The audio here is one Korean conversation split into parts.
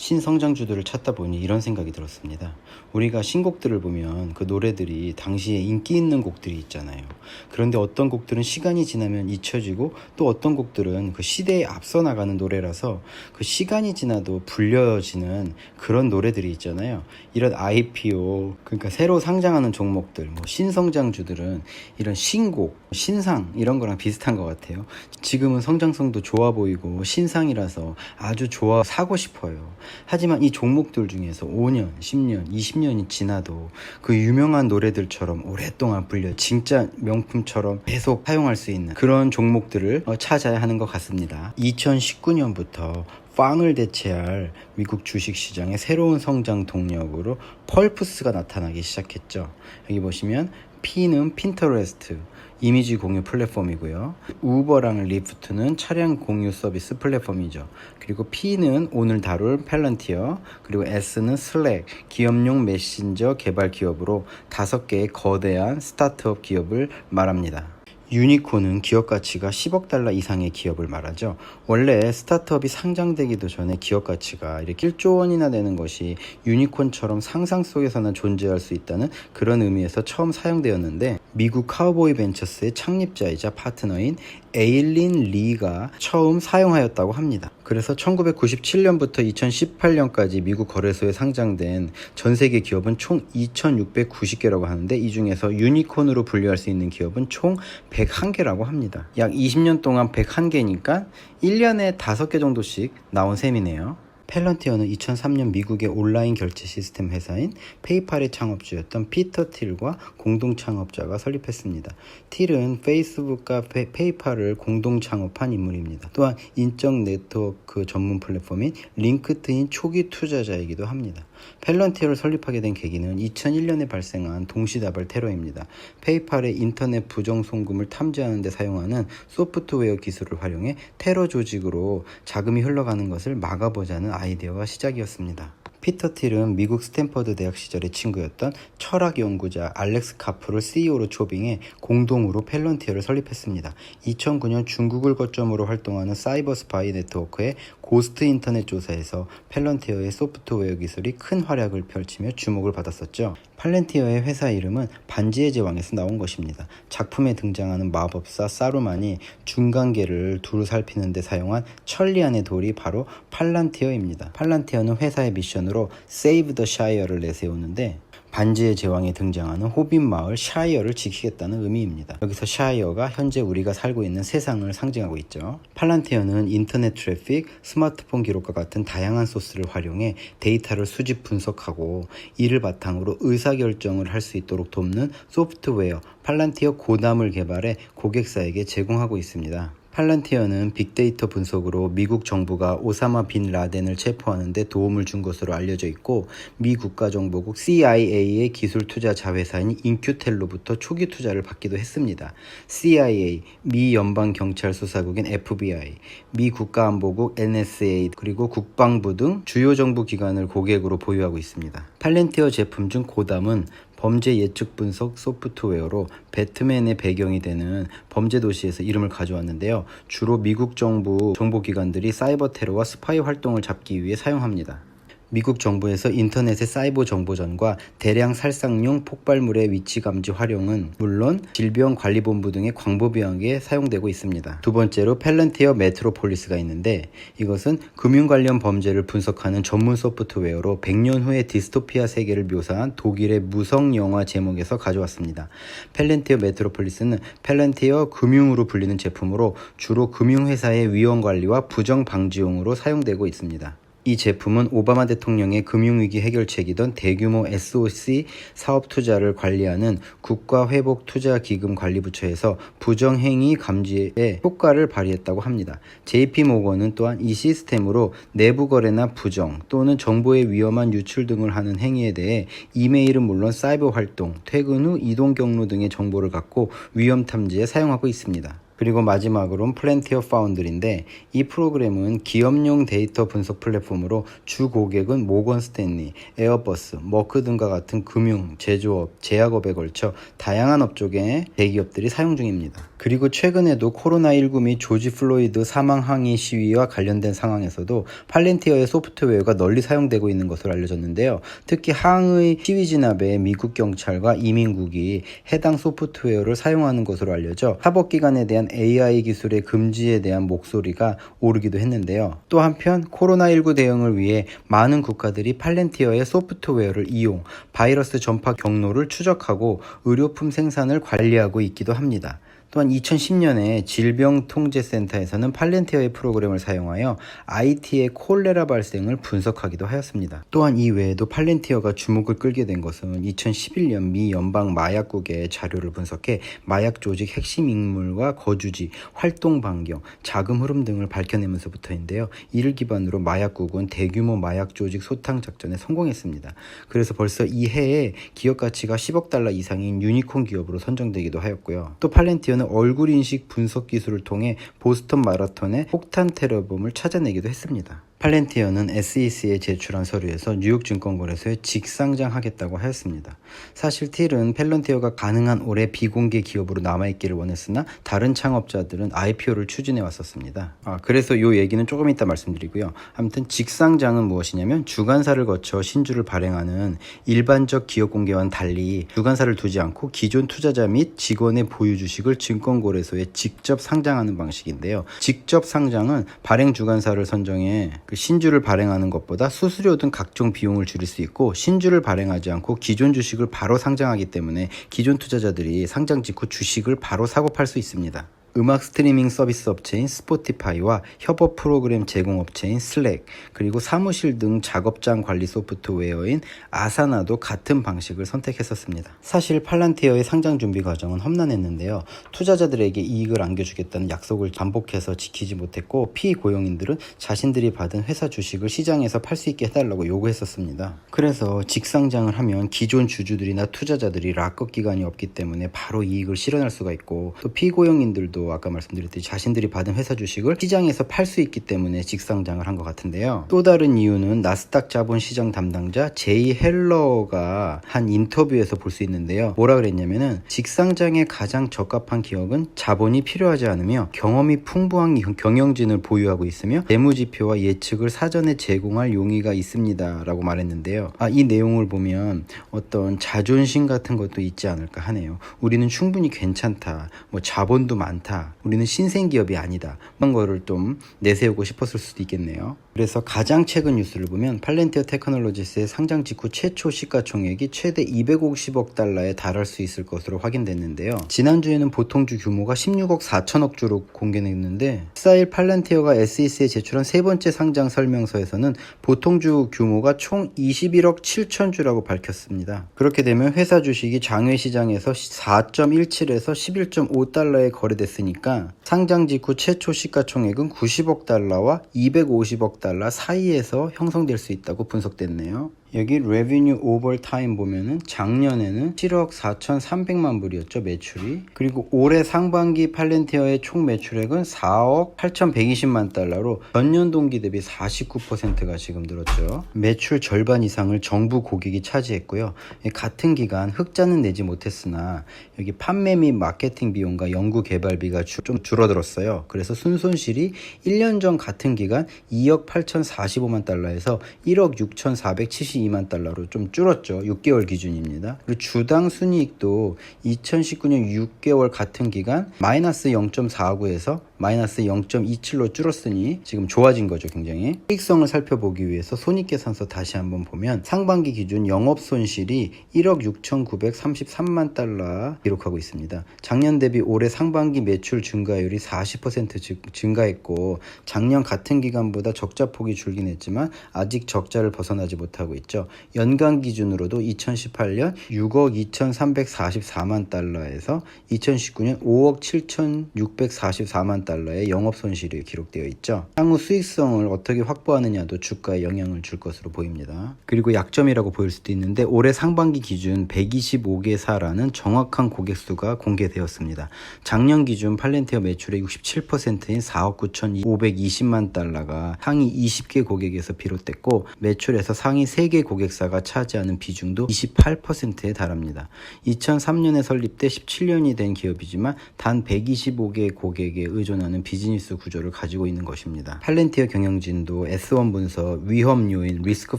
신성장주들을 찾다 보니 이런 생각이 들었습니다. 우리가 신곡들을 보면 그 노래들이 당시에 인기 있는 곡들이 있잖아요. 그런데 어떤 곡들은 시간이 지나면 잊혀지고 또 어떤 곡들은 그 시대에 앞서 나가는 노래라서 그 시간이 지나도 불려지는 그런 노래들이 있잖아요. 이런 IPO, 그러니까 새로 상장하는 종목들, 신성장주들은 이런 신곡, 신상 이런 거랑 비슷한 것 같아요. 지금은 성장성도 좋아 보이고 신상이라서 아주 좋아 사고 싶어요. 하지만 이 종목들 중에서 5년, 10년, 20년이 지나도 그 유명한 노래들처럼 오랫동안 불려 진짜 명품처럼 계속 사용할 수 있는 그런 종목들을 찾아야 하는 것 같습니다. 2019년부터 빵을 대체할 미국 주식시장의 새로운 성장 동력으로 펄프스가 나타나기 시작했죠. 여기 보시면 P는 핀터레스트, 이미지 공유 플랫폼이고요. 우버랑 리프트는 차량 공유 서비스 플랫폼이죠. 그리고 P는 오늘 다룰 펠런티어, 그리고 S는 슬랙, 기업용 메신저 개발 기업으로 5개의 거대한 스타트업 기업을 말합니다. 유니콘은 기업 가치가 10억 달러 이상의 기업을 말하죠. 원래 스타트업이 상장되기도 전에 기업 가치가 이렇게 1조 원이나 되는 것이 유니콘처럼 상상 속에서나 존재할 수 있다는 그런 의미에서 처음 사용되었는데, 미국 카우보이 벤처스의 창립자이자 파트너인 에일린 리가 처음 사용하였다고 합니다. 그래서 1997년부터 2018년까지 미국 거래소에 상장된 전 세계 기업은 총 2690개라고 하는데, 이 중에서 유니콘으로 분류할 수 있는 기업은 총 101개라고 합니다. 약 20년 동안 101개니까 1년에 5개 정도씩 나온 셈이네요. 펠런티어는 2003년 미국의 온라인 결제 시스템 회사인 페이팔의 창업주였던 피터 틸과 공동 창업자가 설립했습니다. 틸은 페이스북과 페이팔을 공동 창업한 인물입니다. 또한 인적 네트워크 전문 플랫폼인 링크드인 초기 투자자이기도 합니다. 펠런티어를 설립하게 된 계기는 2001년에 발생한 동시다발 테러입니다. 페이팔의 인터넷 부정 송금을 탐지하는 데 사용하는 소프트웨어 기술을 활용해 테러 조직으로 자금이 흘러가는 것을 막아보자는 아이디어가 시작이었습니다. 피터 틸은 미국 스탠퍼드 대학 시절의 친구였던 철학 연구자 알렉스 카프를 CEO로 초빙해 공동으로 펠런티어를 설립했습니다. 2009년 중국을 거점으로 활동하는 사이버 스파이 네트워크의 고스트 인터넷 조사에서 펠런티어의 소프트웨어 기술이 큰 활약을 펼치며 주목을 받았었죠. 펠런티어의 회사 이름은 반지의 제왕에서 나온 것입니다. 작품에 등장하는 마법사 사루만이 중간계를 두루 살피는 데 사용한 천리안의 돌이 바로 팔란티어입니다. 팔란티어는 회사의 미션으로 Save the Shire를 내세우는데, 반지의 제왕에 등장하는 호빗 마을 샤이어를 지키겠다는 의미입니다. 여기서 샤이어가 현재 우리가 살고 있는 세상을 상징하고 있죠. 팔란티어는 인터넷 트래픽, 스마트폰 기록과 같은 다양한 소스를 활용해 데이터를 수집 분석하고 이를 바탕으로 의사결정을 할 수 있도록 돕는 소프트웨어 팔란티어 고담을 개발해 고객사에게 제공하고 있습니다. 팔란티어는 빅데이터 분석으로 미국 정부가 오사마 빈 라덴을 체포하는 데 도움을 준 것으로 알려져 있고, 미 국가정보국 CIA의 기술 투자 자회사인 인큐텔로부터 초기 투자를 받기도 했습니다. CIA, 미 연방경찰수사국인 FBI, 미 국가안보국 NSA, 그리고 국방부 등 주요 정부 기관을 고객으로 보유하고 있습니다. 팔란티어 제품 중 고담은 범죄 예측 분석 소프트웨어로 배트맨의 배경이 되는 범죄 도시에서 이름을 가져왔는데요. 주로 미국 정부 정보기관들이 사이버 테러와 스파이 활동을 잡기 위해 사용합니다. 미국 정부에서 인터넷의 사이버 정보전과 대량 살상용 폭발물의 위치 감지 활용은 물론 질병관리본부 등의 광범위하게 사용되고 있습니다. 두 번째로 펠런티어 메트로폴리스가 있는데, 이것은 금융 관련 범죄를 분석하는 전문 소프트웨어로 100년 후의 디스토피아 세계를 묘사한 독일의 무성 영화 제목에서 가져왔습니다. 펠런티어 메트로폴리스는 펠런티어 금융으로 불리는 제품으로 주로 금융회사의 위험관리와 부정 방지용으로 사용되고 있습니다. 이 제품은 오바마 대통령의 금융위기 해결책이던 대규모 SOC 사업 투자를 관리하는 국가회복투자기금관리부처에서 부정행위 감지에 효과를 발휘했다고 합니다. JP모건은 또한 이 시스템으로 내부 거래나 부정 또는 정보의 위험한 유출 등을 하는 행위에 대해 이메일은 물론 사이버 활동, 퇴근 후 이동 경로 등의 정보를 갖고 위험 탐지에 사용하고 있습니다. 그리고 마지막으로는 플랜티어 파운드리인데, 이 프로그램은 기업용 데이터 분석 플랫폼으로 주 고객은 모건 스탠리, 에어버스, 머크 등과 같은 금융, 제조업, 제약업에 걸쳐 다양한 업종의 대기업들이 사용 중입니다. 그리고 최근에도 코로나19 및 조지 플로이드 사망 항의 시위와 관련된 상황에서도 팔렌티어의 소프트웨어가 널리 사용되고 있는 것으로 알려졌는데요. 특히 항의 시위 진압에 미국 경찰과 이민국이 해당 소프트웨어를 사용하는 것으로 알려져 사법기관에 대한 AI 기술의 금지에 대한 목소리가 오르기도 했는데요. 또 한편 코로나19 대응을 위해 많은 국가들이 팔렌티어의 소프트웨어를 이용 바이러스 전파 경로를 추적하고 의료품 생산을 관리하고 있기도 합니다. 또한 2010년에 질병통제센터에서는 팔렌티어의 프로그램을 사용하여 IT의 콜레라 발생을 분석하기도 하였습니다. 또한 이 외에도 팔렌티어가 주목을 끌게 된 것은 2011년 미 연방 마약국의 자료를 분석해 마약 조직 핵심 인물과 거주지, 활동 반경, 자금 흐름 등을 밝혀내면서부터인데요. 이를 기반으로 마약국은 대규모 마약 조직 소탕 작전에 성공했습니다. 그래서 벌써 이 해에 기업 가치가 10억 달러 이상인 유니콘 기업으로 선정되기도 하였고요. 또 팔렌티어는 얼굴 인식 분석 기술을 통해 보스턴 마라톤의 폭탄 테러범을 찾아내기도 했습니다. 팔렌티어는 SEC에 제출한 서류에서 뉴욕 증권거래소에 직상장하겠다고 하였습니다. 사실 틸은 팔렌티어가 가능한 올해 비공개 기업으로 남아있기를 원했으나 다른 창업자들은 IPO를 추진해 왔었습니다. 그래서 이 얘기는 조금 이따 말씀드리고요. 아무튼 직상장은 무엇이냐면 주관사를 거쳐 신주를 발행하는 일반적 기업 공개와는 달리 주관사를 두지 않고 기존 투자자 및 직원의 보유 주식을 증권거래소에 직접 상장하는 방식인데요. 직접 상장은 발행 주관사를 선정해 신주를 발행하는 것보다 수수료 등 각종 비용을 줄일 수 있고 신주를 발행하지 않고 기존 주식을 바로 상장하기 때문에 기존 투자자들이 상장 직후 주식을 바로 사고 팔 수 있습니다. 음악 스트리밍 서비스 업체인 스포티파이와 협업 프로그램 제공 업체인 슬랙, 그리고 사무실 등 작업장 관리 소프트웨어인 아사나도 같은 방식을 선택했었습니다. 사실 팔란티어의 상장 준비 과정은 험난했는데요. 투자자들에게 이익을 안겨주겠다는 약속을 반복해서 지키지 못했고 피고용인들은 자신들이 받은 회사 주식을 시장에서 팔 수 있게 해달라고 요구했었습니다. 그래서 직상장을 하면 기존 주주들이나 투자자들이 락업 기간이 없기 때문에 바로 이익을 실현할 수가 있고, 또 피고용인들도 아까 말씀드렸듯이 자신들이 받은 회사 주식을 시장에서 팔 수 있기 때문에 직상장을 한 것 같은데요. 또 다른 이유는 나스닥 자본시장 담당자 제이 헬러가 한 인터뷰에서 볼 수 있는데요. 뭐라 그랬냐면은 직상장에 가장 적합한 기업은 자본이 필요하지 않으며 경험이 풍부한 경영진을 보유하고 있으며 재무지표와 예측을 사전에 제공할 용의가 있습니다 라고 말했는데요. 이 내용을 보면 어떤 자존심 같은 것도 있지 않을까 하네요. 우리는 충분히 괜찮다, 자본도 많다, 우리는 신생기업이 아니다, 그런 거를 좀 내세우고 싶었을 수도 있겠네요. 그래서 가장 최근 뉴스를 보면 팔렌티어 테크놀로지스의 상장 직후 최초 시가총액이 최대 250억 달러에 달할 수 있을 것으로 확인됐는데요. 지난주에는 보통주 규모가 16억 4천억 주로 공개됐는데 14일 팔렌티어가 SEC에 제출한 세 번째 상장 설명서에서는 보통주 규모가 총 21억 7천 주라고 밝혔습니다. 그렇게 되면 회사 주식이 장외 시장에서 4.17에서 11.5달러에 거래됐으니까 상장 직후 최초 시가총액은 90억 달러와 250억 달러 사이에서 형성될 수 있다고 분석됐네요. 여기 revenue over time 보면은 작년에는 7억 4,300만 불이었죠, 매출이. 그리고 올해 상반기 팔렌티어의 총 매출액은 4억 8,120만 달러로 전년 동기 대비 49%가 지금 늘었죠. 매출 절반 이상을 정부 고객이 차지했고요. 같은 기간 흑자는 내지 못했으나 여기 판매 및 마케팅 비용과 연구 개발비가 좀 줄어들었어요. 그래서 순손실이 1년 전 같은 기간 2억 8,045만 달러에서 1억 6,472만 달러로 좀 줄었죠. 6개월 기준입니다. 그리고 주당 순이익도 2019년 6개월 같은 기간 마이너스 0.49에서 마이너스 0.27로 줄었으니 지금 좋아진 거죠, 굉장히. 수익성을 살펴보기 위해서 손익계산서 다시 한번 보면 상반기 기준 영업손실이 1억 6,933만 달러 기록하고 있습니다. 작년 대비 올해 상반기 매출 증가율이 40% 증가했고 작년 같은 기간보다 적자폭이 줄긴 했지만 아직 적자를 벗어나지 못하고 있죠. 연간 기준으로도 2018년 6억 2,344만 달러에서 2019년 5억 7,644만 달러의 영업손실이 기록되어 있죠. 향후 수익성을 어떻게 확보하느냐도 주가에 영향을 줄 것으로 보입니다. 그리고 약점이라고 보일 수도 있는데 올해 상반기 기준 125개사라는 정확한 고객수가 공개되었습니다. 작년 기준 팔렌티어 매출의 67%인 4억 9,520만 달러가 상위 20개 고객에서 비롯됐고 매출에서 상위 3개 세계 고객사가 차지하는 비중도 28%에 달합니다. 2003년에 설립돼 17년이 된 기업이지만 단 125개의 고객에 의존하는 비즈니스 구조를 가지고 있는 것입니다. 팔렌티어 경영진도 S1 문서 위험 요인 리스크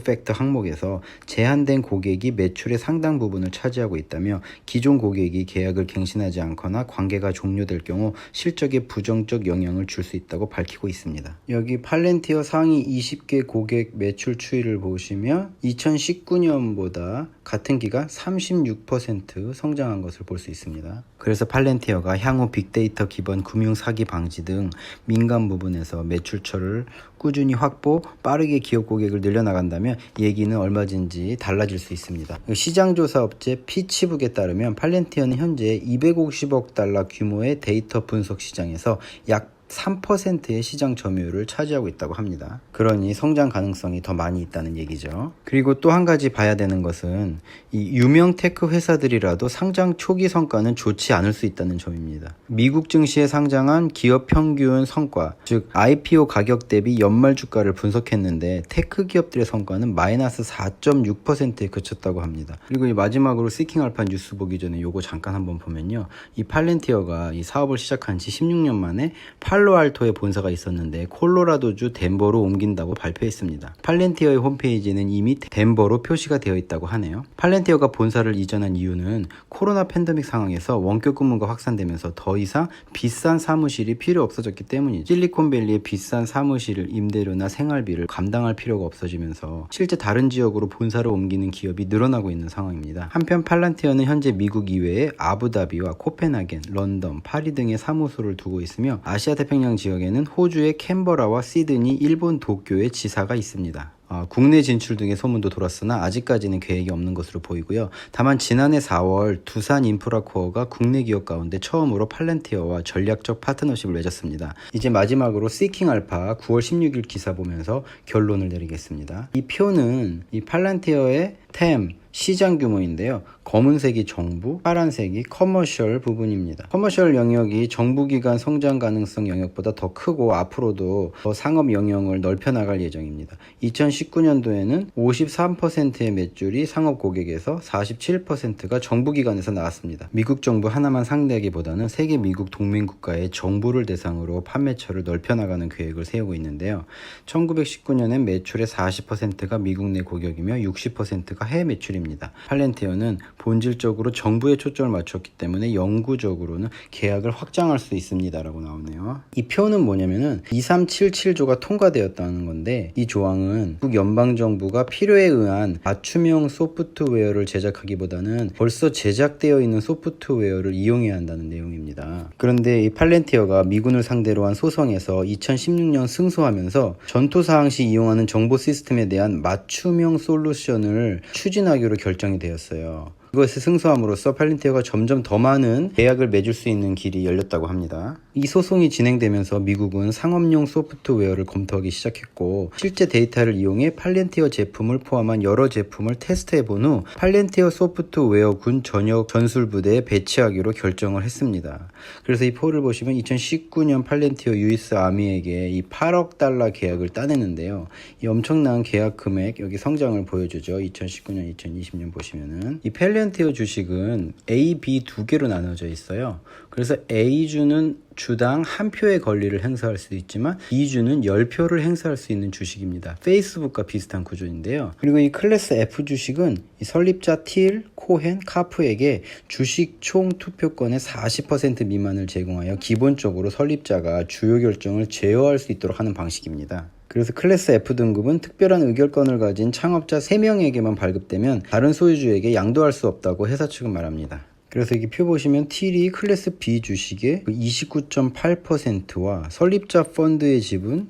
팩터 항목에서 제한된 고객이 매출의 상당 부분을 차지하고 있다며 기존 고객이 계약을 갱신하지 않거나 관계가 종료될 경우 실적에 부정적 영향을 줄 수 있다고 밝히고 있습니다. 여기 팔렌티어 상위 20개 고객 매출 추이를 보시면 2019년보다 같은 기간 36% 성장한 것을 볼 수 있습니다. 그래서 팔렌티어가 향후 빅데이터 기반 금융 사기 방지 등 민감 부분에서 매출처를 꾸준히 확보, 빠르게 기업 고객을 늘려나간다면 얘기는 얼마든지 달라질 수 있습니다. 시장조사 업체 피치북에 따르면 팔렌티어는 현재 250억 달러 규모의 데이터 분석 시장에서 약 3%의 시장 점유율을 차지하고 있다고 합니다. 그러니 성장 가능성이 더 많이 있다는 얘기죠. 그리고 또 한 가지 봐야 되는 것은 이 유명 테크 회사들이라도 상장 초기 성과는 좋지 않을 수 있다는 점입니다. 미국 증시에 상장한 기업 평균 성과, 즉 IPO 가격 대비 연말 주가를 분석했는데 테크 기업들의 성과는 마이너스 4.6%에 그쳤다고 합니다. 그리고 이 마지막으로 시킹알파 뉴스 보기 전에 요거 잠깐 한번 보면요. 이 팔렌티어가 이 사업을 시작한 지 16년 만에 팔로알토에 본사가 있었는데 콜로라도주 덴버로 옮긴다고 발표했습니다. 팔렌티어의 홈페이지는 이미 덴버로 표시가 되어 있다고 하네요. 팔렌티어가 본사를 이전한 이유는 코로나 팬데믹 상황에서 원격 근무가 확산되면서 더 이상 비싼 사무실이 필요 없어졌기 때문이죠. 실리콘밸리의 비싼 사무실 임대료나 생활비를 감당할 필요가 없어지면서 실제 다른 지역으로 본사를 옮기는 기업이 늘어나고 있는 상황입니다. 한편 팔렌티어는 현재 미국 이외에 아부다비와 코펜하겐, 런던, 파리 등의 사무소를 두고 있으며 아시아 태평양 지역에는 호주의 캔버라와 시드니, 일본 도쿄의 지사가 있습니다. 국내 진출 등의 소문도 돌았으나 아직까지는 계획이 없는 것으로 보이고요. 다만 지난해 4월 두산 인프라코어가 국내 기업 가운데 처음으로 팔렌티어와 전략적 파트너십을 맺었습니다. 이제 마지막으로 시킹알파 9월 16일 기사 보면서 결론을 내리겠습니다. 이 표는 이 팔렌티어의 템 시장 규모인데요. 검은색이 정부, 파란색이 커머셜 부분입니다. 커머셜 영역이 정부기관 성장 가능성 영역보다 더 크고 앞으로도 더 상업 영역을 넓혀 나갈 예정입니다. 2019년도에는 53%의 매출이 상업 고객에서 47%가 정부기관에서 나왔습니다. 미국 정부 하나만 상대하기보다는 세계 미국 동맹국가의 정부를 대상으로 판매처를 넓혀 나가는 계획을 세우고 있는데요. 1919년엔 매출의 40%가 미국 내 고객이며 60%가 해외 매출입니다. 팔렌티어는 본질적으로 정부에 초점을 맞췄기 때문에 영구적으로는 계약을 확장할 수 있습니다 라고 나오네요. 이 표는 뭐냐면은 2377조가 통과되었다는 건데 이 조항은 미국 연방정부가 필요에 의한 맞춤형 소프트웨어를 제작하기보다는 벌써 제작되어 있는 소프트웨어를 이용해야 한다는 내용입니다. 그런데 이 팔렌티어가 미군을 상대로 한 소송에서 2016년 승소하면서 전투사항 시 이용하는 정보 시스템에 대한 맞춤형 솔루션을 추진하기로 결정이 되었어요. 이것을 승소함으로써 팔렌티어가 점점 더 많은 계약을 맺을 수 있는 길이 열렸다고 합니다. 이 소송이 진행되면서 미국은 상업용 소프트웨어를 검토하기 시작했고 실제 데이터를 이용해 팔렌티어 제품을 포함한 여러 제품을 테스트해본 후 팔렌티어 소프트웨어 군 전역 전술부대에 배치하기로 결정을 했습니다. 그래서 이 표를 보시면 2019년 팔렌티어 US 아미에게 이 8억 달러 계약을 따냈는데요. 이 엄청난 계약 금액 여기 성장을 보여주죠. 2019년, 2020년 보시면은 이 팔렌티어 주식은 A, B 두 개로 나눠져 있어요. 그래서 A주는 주당 한 표의 권리를 행사할 수도 있지만 B주는 10표를 행사할 수 있는 주식입니다. 페이스북과 비슷한 구조인데요. 그리고 이 클래스 F 주식은 이 설립자 틸, 코헨, 카프에게 주식 총 투표권의 40% 미만을 제공하여 기본적으로 설립자가 주요 결정을 제어할 수 있도록 하는 방식입니다. 그래서 클래스 F 등급은 특별한 의결권을 가진 창업자 3명에게만 발급되면 다른 소유주에게 양도할 수 없다고 회사 측은 말합니다. 그래서 여기 표 보시면 틸이 클래스 B 주식의 29.8%와 설립자 펀드의 지분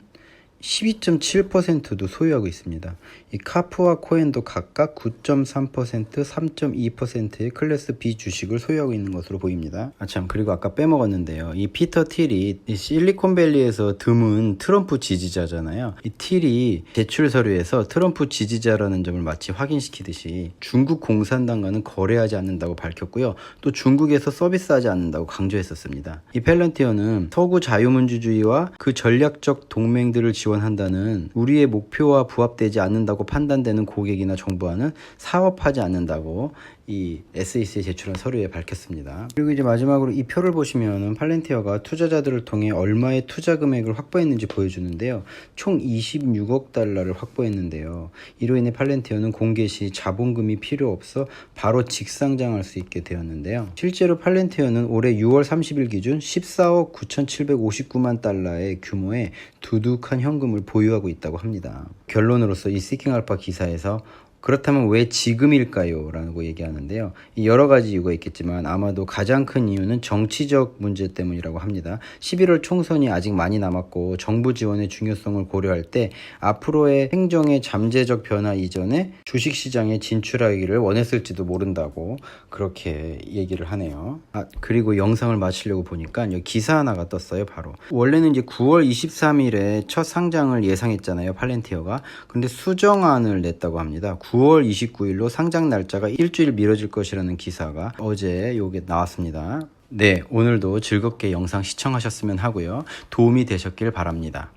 12.7%도 소유하고 있습니다. 이 카프와 코엔도 각각 9.3%, 3.2%의 클래스 B 주식을 소유하고 있는 것으로 보입니다. 그리고 아까 빼먹었는데요. 이 피터 틸이 실리콘밸리에서 드문 트럼프 지지자잖아요. 이 틸이 제출 서류에서 트럼프 지지자라는 점을 마치 확인시키듯이 중국 공산당과는 거래하지 않는다고 밝혔고요. 또 중국에서 서비스하지 않는다고 강조했었습니다. 이 팔렌티어는 서구 자유민주주의와 그 전략적 동맹들을 지원한다는 우리의 목표와 부합되지 않는다고 판단되는 고객이나 정부와는 사업하지 않는다고 이 SEC에 제출한 서류에 밝혔습니다. 그리고 이제 마지막으로 이 표를 보시면은 팔렌티어가 투자자들을 통해 얼마의 투자 금액을 확보했는지 보여주는데요. 총 26억 달러를 확보했는데요. 이로 인해 팔렌티어는 공개 시 자본금이 필요 없어 바로 직상장할 수 있게 되었는데요. 실제로 팔렌티어는 올해 6월 30일 기준 14억 9,759만 달러의 규모의 두둑한 현금을 보유하고 있다고 합니다. 결론으로서 이 시킹 알파 기사에서 그렇다면 왜 지금일까요? 라고 얘기하는데요. 여러 가지 이유가 있겠지만 아마도 가장 큰 이유는 정치적 문제 때문이라고 합니다. 11월 총선이 아직 많이 남았고 정부 지원의 중요성을 고려할 때 앞으로의 행정의 잠재적 변화 이전에 주식시장에 진출하기를 원했을지도 모른다고 그렇게 얘기를 하네요. 그리고 영상을 마치려고 보니까 여기 기사 하나가 떴어요. 바로 원래는 이제 9월 23일에 첫 상장을 예상했잖아요. 팔렌티어가. 근데 수정안을 냈다고 합니다. 9월 29일로 상장 날짜가 일주일 미뤄질 것이라는 기사가 어제 요게 나왔습니다. 네, 오늘도 즐겁게 영상 시청하셨으면 하고요. 도움이 되셨길 바랍니다.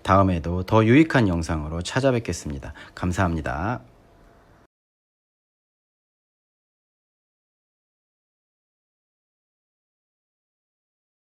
다음에도 더 유익한 영상으로 찾아뵙겠습니다. 감사합니다.